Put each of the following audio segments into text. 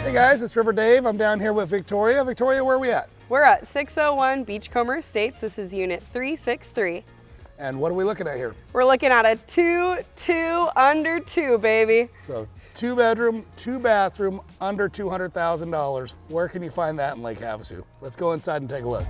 Hey guys, it's River Dave. I'm down here with Victoria. Victoria, where are we at? We're at 601 Beachcomber Estates. This is unit 363. And what are we looking at here? We're looking at a 2-2 under 2, baby. So 2-bedroom, 2-bathroom, under $200,000. Where can you find that in Lake Havasu? Let's go inside and take a look.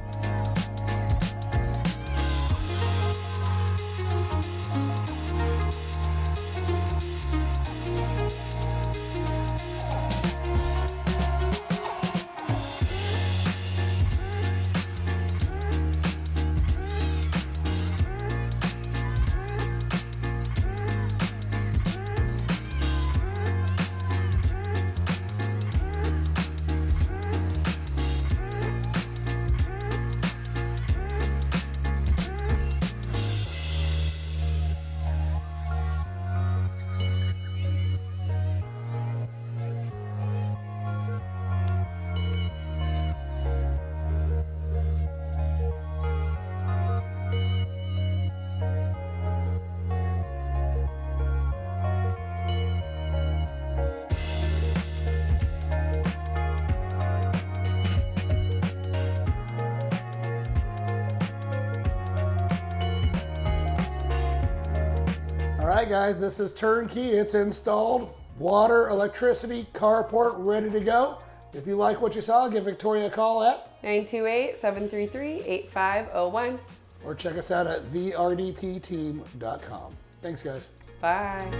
All right, guys, this is turnkey. It's installed. Water, electricity, carport, ready to go. If you like what you saw, give Victoria a call at 928-733-8501. or check us out at therdpteam.com. Thanks, guys. Bye.